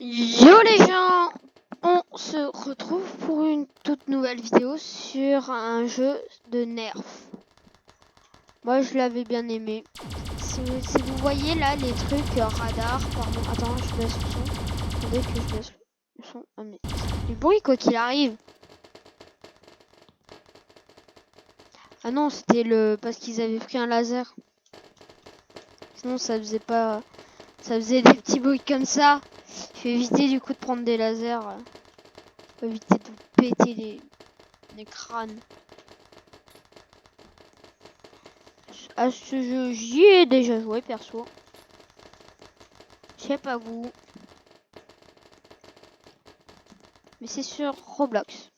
Yo les gens, on se retrouve pour une toute nouvelle vidéo sur un jeu de Nerf. Moi je l'avais bien aimé. Si vous voyez là les trucs radar, pardon, attends, je baisse le son. Attendez que je baisse le son. Ah mais c'est du bruit quoi qu'il arrive. Ah non, c'était le parce qu'ils avaient pris un laser. Sinon ça faisait pas, ça faisait des petits bruits comme ça. Je vais éviter du coup de prendre des lasers. Pour éviter de péter les crânes. À ce jeu, j'y ai déjà joué perso. Je sais pas vous. Mais c'est sur Roblox.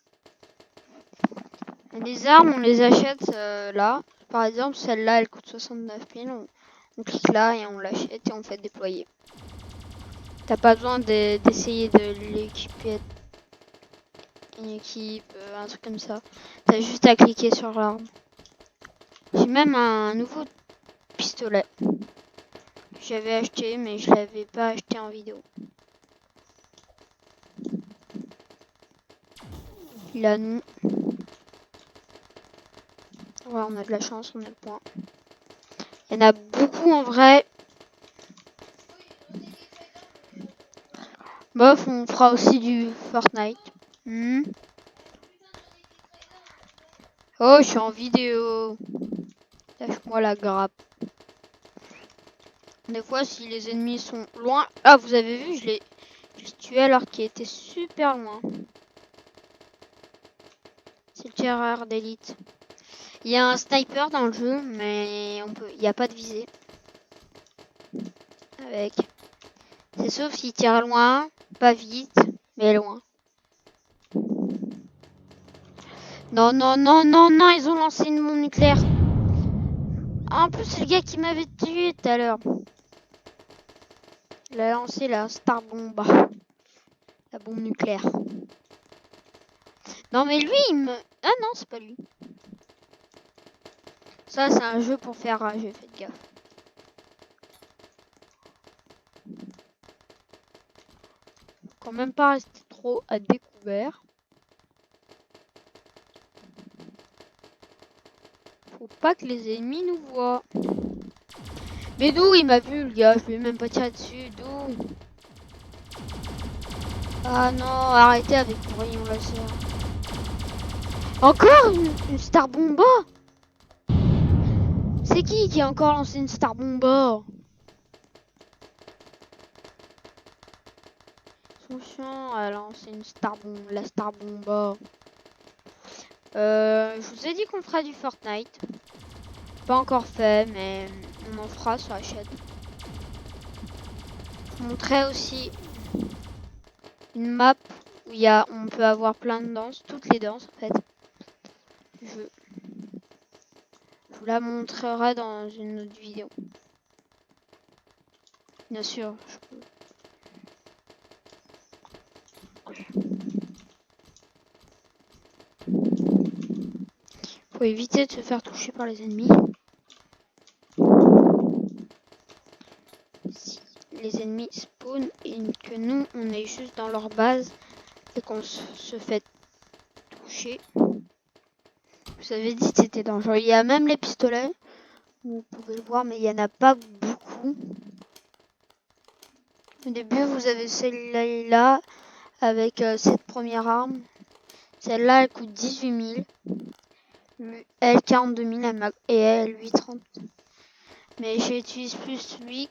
Et les armes, on les achète là. Par exemple, celle-là, elle coûte 69 000. On clique là et on l'achète et on fait déployer. T'as pas besoin d'essayer de l'équiper. Une équipe, un truc comme ça. T'as juste à cliquer sur l'arme. J'ai même un nouveau pistolet. J'avais acheté, mais je l'avais pas acheté en vidéo. Là, nous. Ouais, on a de la chance, on a le point. Il y en a beaucoup en vrai. Bof, on fera aussi du Fortnite. Oh, je suis en vidéo. Lâche-moi la grappe. Des fois, si les ennemis sont loin... Ah, vous avez vu, je l'ai tué alors qu'il était super loin. C'est le tireur d'élite. Il y a un sniper dans le jeu, mais il n'y a pas de visée. Avec. C'est sauf s'il tire loin, pas vite, mais loin. Non, non, non, non, non, ils ont lancé une bombe nucléaire. Ah, en plus, c'est le gars qui m'avait tué tout à l'heure. Il a lancé la Star Bomba. La bombe nucléaire. Non, mais lui, il me... Ah non, c'est pas lui. Ça, c'est un jeu pour faire rager, faites gaffe. Faut quand même pas rester trop à découvert. Faut pas que les ennemis nous voient. Mais d'où il m'a vu, le gars? Je vais même pas tirer dessus. D'où? Ah non, arrêtez avec mon rayon laser. Encore une Star Bomba? C'est qui a encore lancé une Star Bomba? Son chien a lancé une Star Bomba, la Star Bomba. Je vous ai dit qu'on fera du Fortnite. Pas encore fait, mais on en fera sur la chaîne. Je vous montrerai aussi une map où on peut avoir plein de danses, toutes les danses en fait. Je vous la montrerai dans une autre vidéo. Bien sûr. Faut éviter de se faire toucher par les ennemis. Si les ennemis spawn et que nous on est juste dans leur base et qu'on se fait toucher. Vous avez dit que c'était dangereux. Il y a même les pistolets. Vous pouvez le voir, mais il n'y en a pas beaucoup. Au début, vous avez celle-là avec cette première arme. Celle-là, elle coûte 18 000. Elle, 42 000 et elle, 830. Mais j'utilise plus lui.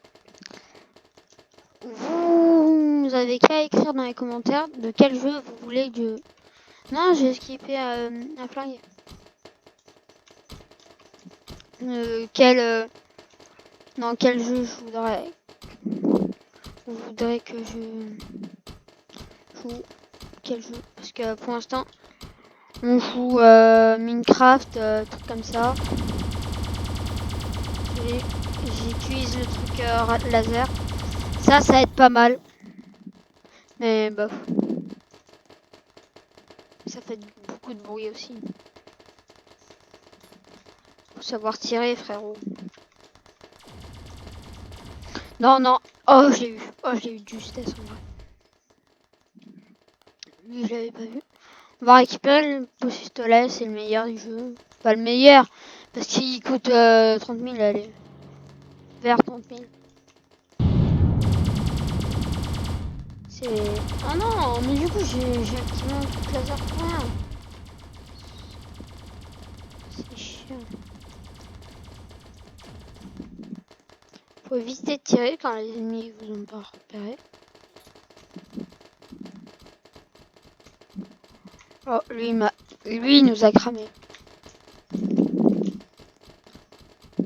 Vous avez qu'à écrire dans les commentaires de quel jeu vous voulez que... Non, j'ai skippé un flingue. Dans quel jeu je voudrais... Vous voudrez que je joue quel jeu? Parce que pour l'instant, on joue Minecraft, truc comme ça. J'utilise le truc laser. Ça aide pas mal. Mais bof. Ça fait beaucoup de bruit aussi. Faut savoir tirer, frérot. Non, non. Oh, je l'ai eu. Oh, je l'ai eu de justesse en vrai. Lui, je l'avais pas vu. On va récupérer le pistolet, c'est le meilleur du jeu. Pas le meilleur, parce qu'il coûte 30 000, allez. Vers 30 000. C'est... Ah non, mais du coup, j'ai activé un truc laser pour rien. C'est chiant. Faut éviter de tirer quand les ennemis vous ont pas repéré. Oh, lui, il nous a cramé.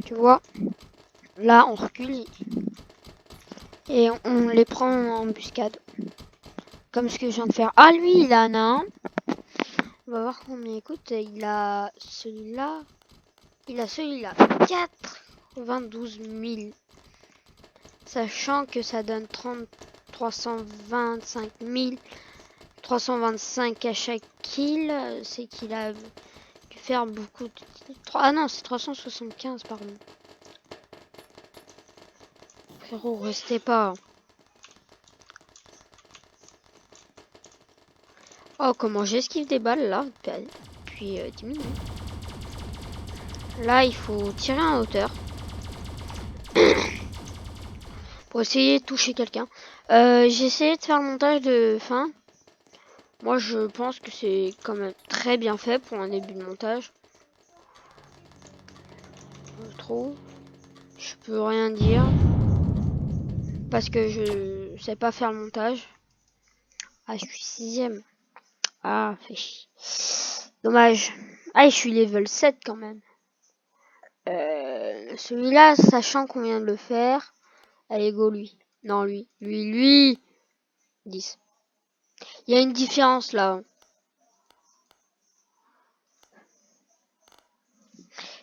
Tu vois, là, on recule et on les prend en embuscade. Comme ce que je viens de faire. Ah, lui, il en a un. On va voir combien il coûte. Il a celui-là. Il a celui-là. 92 000. Sachant que ça donne 325 000. 325 à chaque kill. C'est qu'il a dû faire beaucoup de... Ah non, c'est 375, pardon. Frérot, restez pas. Oh, comment j'esquive des balles là depuis 10 minutes. Là, il faut tirer en hauteur. Pour essayer de toucher quelqu'un. J'ai essayé de faire le montage de fin. Moi, je pense que c'est quand même très bien fait pour un début de montage. Je trouve. Je peux rien dire. Parce que je sais pas faire le montage. Ah, je suis 6ème. Ah, fait chier. Dommage. Ah, je suis level 7 quand même. Celui-là, sachant qu'on vient de le faire. Allez, go lui. Non, lui. 10. Il y a une différence là.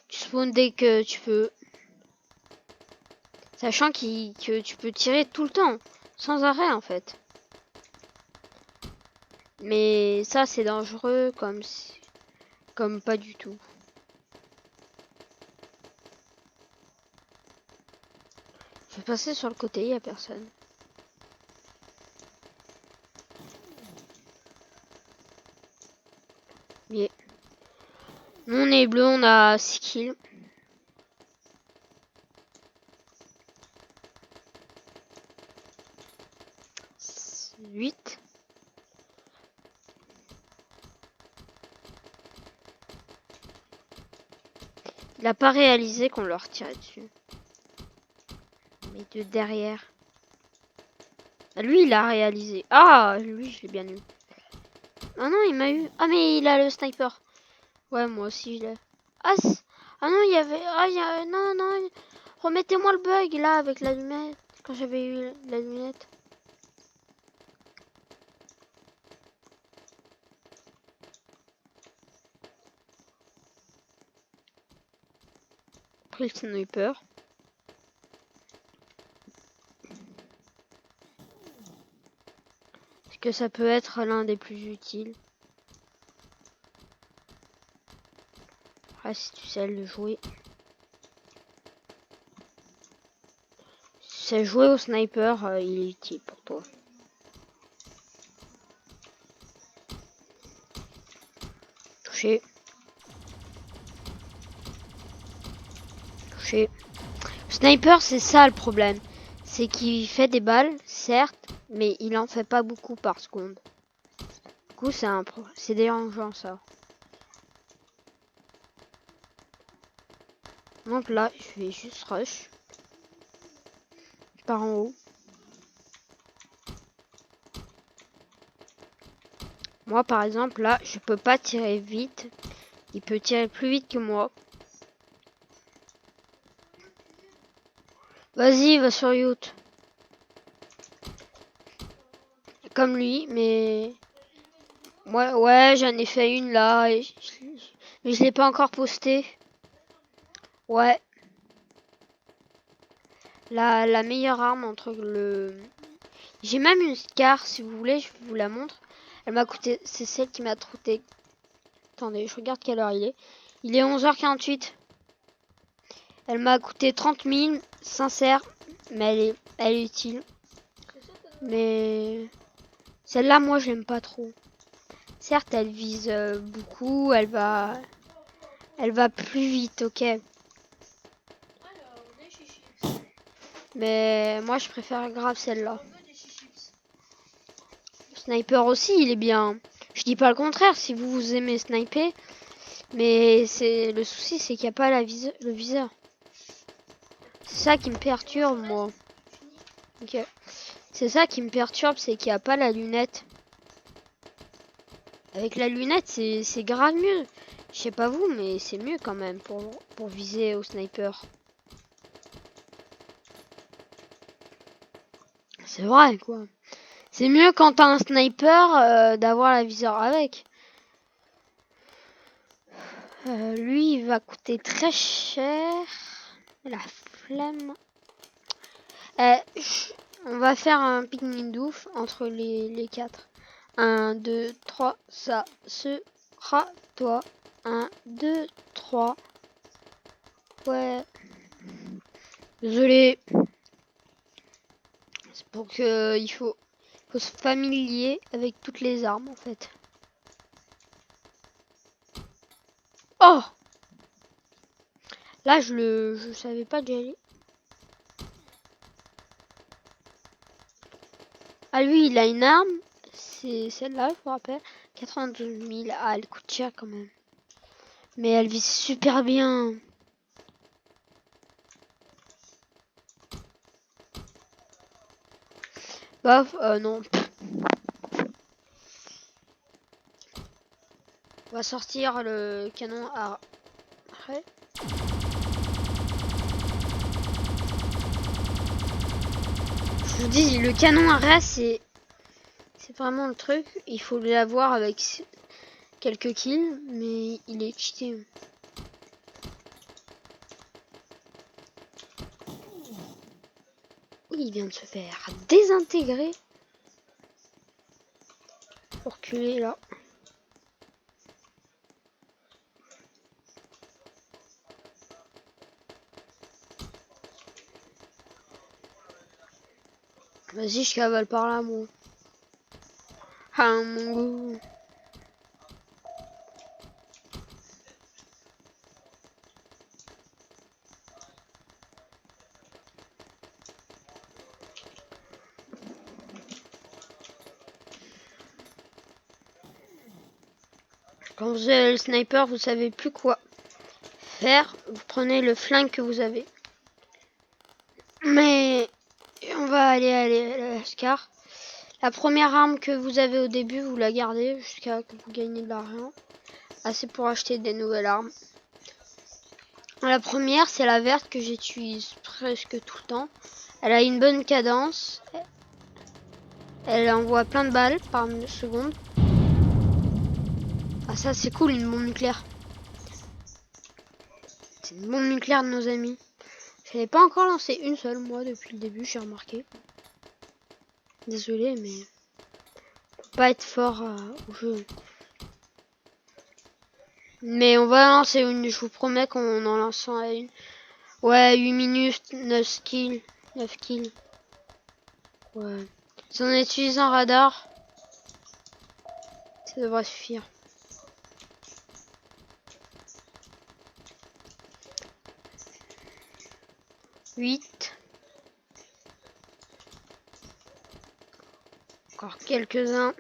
Tu spawns dès que tu peux. Sachant que tu peux tirer tout le temps. Sans arrêt en fait. Mais ça c'est dangereux comme pas du tout. Je vais passer sur le côté, il n'y a personne. Yeah. On est bleu, on a 6 kills. 8. Il n'a pas réalisé qu'on leur tirait dessus. Mais de derrière. Ah, lui, il a réalisé. Ah, lui, je l'ai bien eu. Ah non, il m'a eu. Ah, mais il a le sniper. Ouais, moi aussi, je l'ai. Ah, ah non, il y avait... Ah, non. Remettez-moi le bug, là, avec la lunette. Quand j'avais eu la lunette. Pris le sniper. Parce que ça peut être l'un des plus utiles. Ah, si tu sais le jouer. Si tu sais jouer au sniper, il est utile pour toi. Touché. Touché. Le sniper, c'est ça le problème. C'est qu'il fait des balles, certes, mais il en fait pas beaucoup par seconde. Du coup, c'est dérangeant ça. Donc là, je vais juste rush. Je pars en haut. Moi, par exemple, là, je peux pas tirer vite. Il peut tirer plus vite que moi. Vas-y, va sur Yout. Comme lui, mais... Ouais, j'en ai fait une là. Mais je l'ai pas encore posté. Ouais. La meilleure arme entre le... J'ai même une Scar, si vous voulez, je vous la montre. Elle m'a coûté... C'est celle qui m'a coûté... Attendez, je regarde quelle heure il est. Il est 11h48. Elle m'a coûté 30 000, sincère. Mais elle est utile. Mais... Celle-là, moi, je l'aime pas trop. Certes, elle vise beaucoup, elle va plus vite, ok. Alors, des chichips. Mais moi, je préfère grave celle-là. On veut des chichips. Sniper aussi, il est bien. Je dis pas le contraire si vous aimez sniper, mais c'est le souci, c'est qu'il n'y a pas le viseur. C'est ça qui me perturbe, moi. Ok. C'est ça qui me perturbe, c'est qu'il n'y a pas la lunette. Avec la lunette, c'est grave mieux. Je sais pas vous, mais c'est mieux quand même pour viser au sniper. C'est vrai, quoi. C'est mieux quand t'as un sniper d'avoir la viseur avec. Lui, il va coûter très cher. La flemme. On va faire un pique-nique d'ouf entre les quatre. 1, 2, 3, ça sera toi. 1, 2, 3. Ouais. Désolé. C'est pour que il faut se familier avec toutes les armes en fait. Oh! Là, je savais pas d'y aller. Ah, lui, il a une arme. C'est celle-là, je vous rappelle. 92 000. Ah, elle coûte cher quand même. Mais elle vise super bien. Bof, non. On va sortir le canon à arrêt. Je vous dis, le canon à arrêt, c'est vraiment le truc. Il faut l'avoir avec quelques kills, mais il est cheaté. Oui, il vient de se faire désintégrer. Pour reculer là. Vas-y, je cavale par là, moi. Ah, mon goût. Quand vous avez le sniper, vous savez plus quoi faire. Vous prenez le flingue que vous avez. Mais on va aller à la SCAR. La première arme que vous avez au début, vous la gardez jusqu'à que vous gagnez de l'argent. Assez pour acheter des nouvelles armes. La première, c'est la verte que j'utilise presque tout le temps. Elle a une bonne cadence. Elle envoie plein de balles par seconde. Ah, ça c'est cool, une bombe nucléaire. C'est une bombe nucléaire de nos amis. Je n'avais pas encore lancé une seule, moi, depuis le début, j'ai remarqué. Désolé, mais faut pas être fort au jeu. Mais on va lancer une, je vous promets qu'on en lançant une. Ouais, 8 minutes, 9 kills. 9 kills. Ouais. Si on utilise un radar, ça devrait suffire. 8. Encore quelques-uns.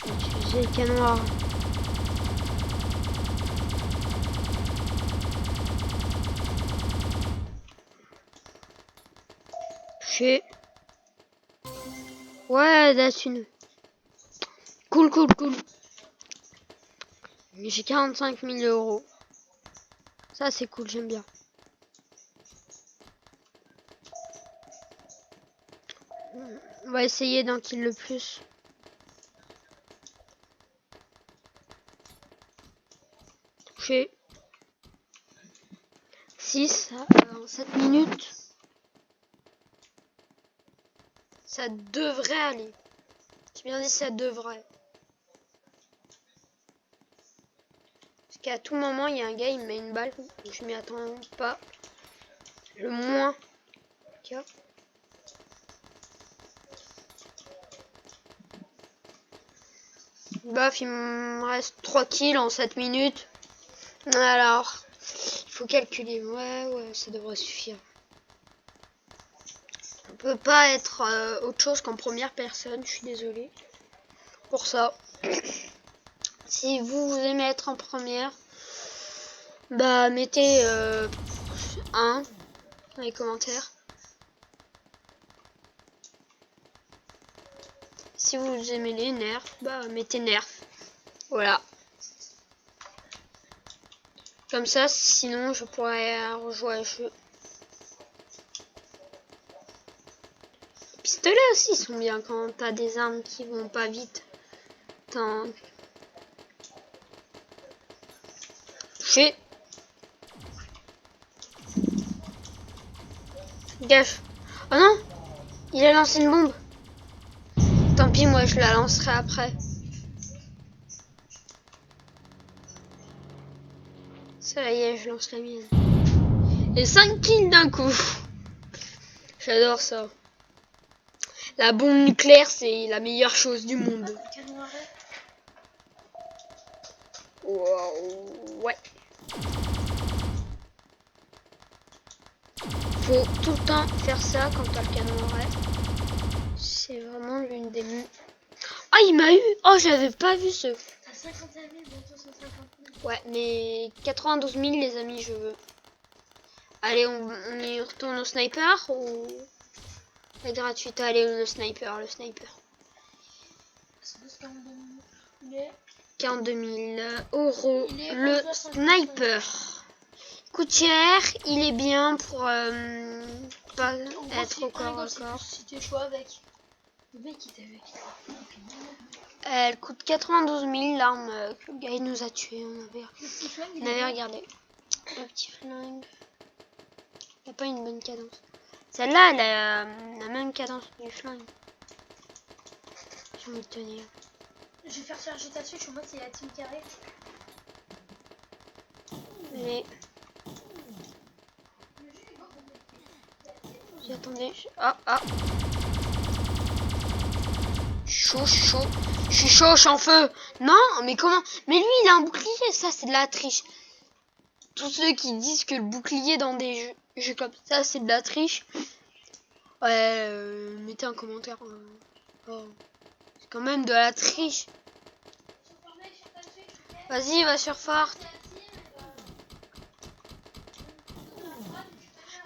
Utiliser le canon à... Touché. Ouais, that's une. Cool, cool, cool. J'ai 45 000 euros. Ça, c'est cool, j'aime bien. On va essayer d'un kill le plus. Touché. 6 en 7 minutes. Ça devrait aller. J'ai bien dit ça devrait. Parce qu'à tout moment, il y a un gars, il me met une balle. Je m'y attends pas. Le moins. Tiens. Baf, il me reste 3 kills en 7 minutes. Alors, il faut calculer. Ouais, ça devrait suffire. On peut pas être autre chose qu'en première personne, je suis désolée pour ça. Si vous aimez être en première, bah mettez 1 dans les commentaires. Si vous aimez les nerfs, bah mettez nerfs. Voilà. Comme ça, sinon je pourrais rejouer à jeu. Les pistolets aussi sont bien quand t'as des armes qui vont pas vite. Touché. Gaffe. Oh non, il a lancé une bombe. Tant pis, moi je la lancerai après. Ça y est, je lance la mienne. Et 5 kills d'un coup. J'adore ça. La bombe nucléaire, c'est la meilleure chose du monde. Wow, ouais. Faut tout le temps faire ça quand t'as le canon arrêt. C'est vraiment l'une des mieux. Ah, il m'a eu. Oh, j'avais pas vu ce. T'as 50 000, bientôt 150 000. Ouais, mais 92 000 les amis, je veux. Allez, on y retourne au sniper ou la gratuite? Allez, le sniper. C'est 42 000. Il est 42 000 euros. Il est Le 11h55. sniper. Coûte cher, il est bien pour pas être au corps à corps. Si t'es chaud avec. Le mec il t'avait. Elle coûte 92 000 l'arme que le gars il nous a tué. Le petit flingue, On avait regardé. Le petit flingue. Il n'a pas une bonne cadence. Celle-là, elle a la même cadence du flingue. J'ai envie de tenir. Je vais faire charger ta Switch, au moins c'est la team carré. Mais. J'attendais. Ah. Chaud. Je suis chaud, je suis en feu. Non, mais comment? Mais lui, il a un bouclier. Ça, c'est de la triche. Tous ceux qui disent que le bouclier dans des jeux comme ça, c'est de la triche. Ouais, mettez un commentaire. Oh. C'est quand même de la triche. Vas-y, va sur Fort.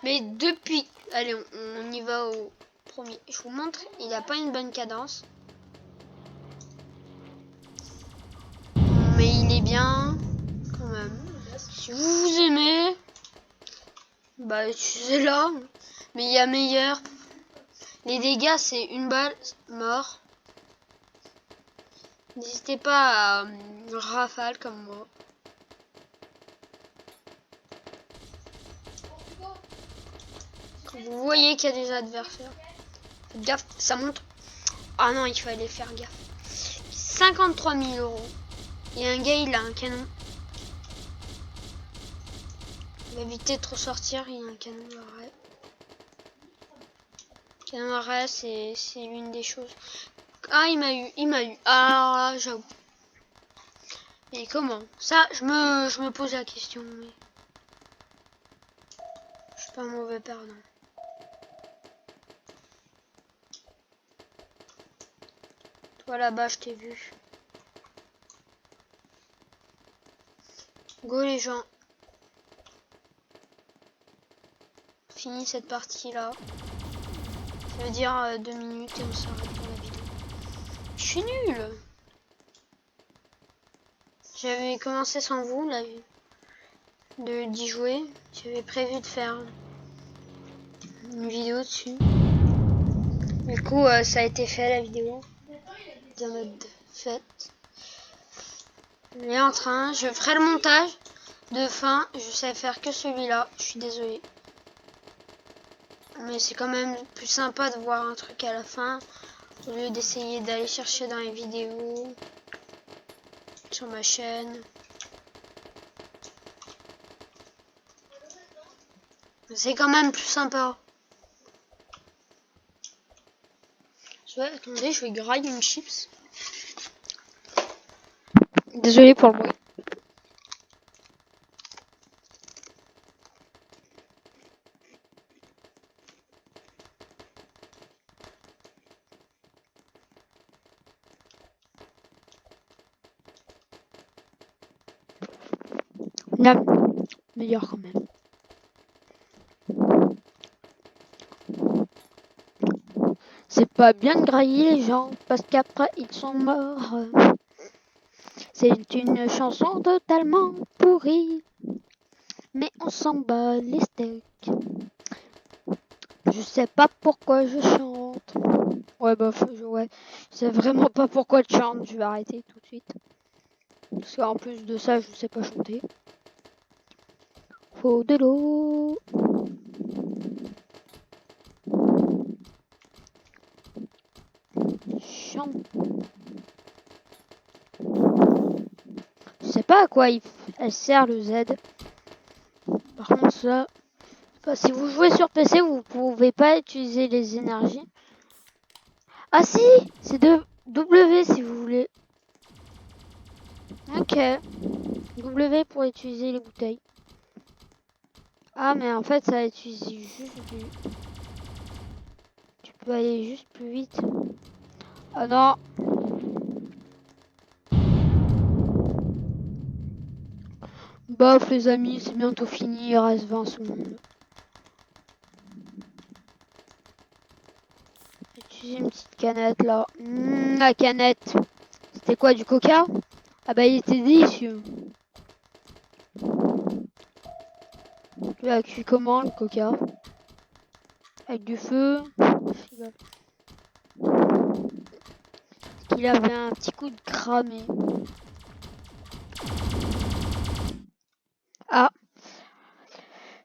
Mais depuis... Allez, on y va au premier. Je vous montre, il n'a pas une bonne cadence. Mais il est bien, quand même. Si vous aimez, bah utilisez-la. Mais il y a meilleur. Les dégâts, c'est une balle, mort. N'hésitez pas à rafale comme moi. Quand vous voyez qu'il y a des adversaires, faites gaffe, ça monte. Ah non, il fallait faire gaffe. 53 000 euros. Et un gars, il a un canon. Il va éviter de trop sortir, il a un canon arrêt. Canon arrêt, c'est l'une des choses. Ah, il m'a eu. Ah, j'avoue. Et comment? Ça, je me pose la question. Mais... je suis pas un mauvais perdant. Toi là-bas, je t'ai vu. Go les gens. Fini cette partie là. Ça veut dire 2 minutes et on s'arrête pour la vidéo. Je suis nul. J'avais commencé sans vous là, d'y jouer. J'avais prévu de faire une vidéo dessus. Du coup, ça a été fait la vidéo. En mode fête. Il est en train. Je ferai le montage de fin. Je sais faire que celui-là. Je suis désolée. Mais c'est quand même plus sympa de voir un truc à la fin au lieu d'essayer d'aller chercher dans les vidéos sur ma chaîne. C'est quand même plus sympa. Attendez, je vais grailler une chips. Désolé pour le bruit. Là, meilleur quand même. C'est pas bien de grailler les gens parce qu'après ils sont morts. C'est une chanson totalement pourrie, mais on s'en bat les steaks. Je sais pas pourquoi je chante. Ouais, bof, ouais. Je sais vraiment pas pourquoi je chante. Je vais arrêter tout de suite. Parce qu'en plus de ça, je sais pas chanter. Faut de l'eau. Chante. Je sais pas à quoi elle sert le Z. Par contre, ça. Si vous jouez sur PC, vous pouvez pas utiliser les énergies. Ah si, c'est de W si vous voulez. Ok. W pour utiliser les bouteilles. Ah mais en fait ça utilise juste du... Tu peux aller juste plus vite. Ah non. Bof les amis, c'est bientôt fini, il reste 20 secondes. Utiliser une petite canette là. La canette. C'était quoi, du coca? Ah bah il était délicieux. Tu l'as cuit comment le coca? Avec du feu. Il avait un petit coup de cramé. Ah,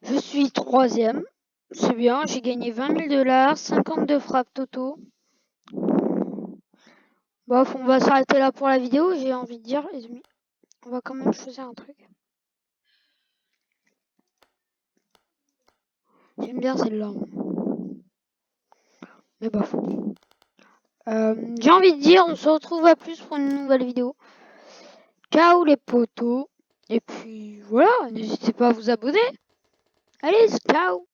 je suis 3e. C'est bien, j'ai gagné 20 000 $, 52 frappes totaux. Bof, on va s'arrêter là pour la vidéo, j'ai envie de dire, les amis. On va quand même choisir un truc. J'aime bien celle-là. Mais bof. J'ai envie de dire, on se retrouve à plus pour une nouvelle vidéo. Ciao les potos. Et puis voilà, n'hésitez pas à vous abonner. Allez, ciao!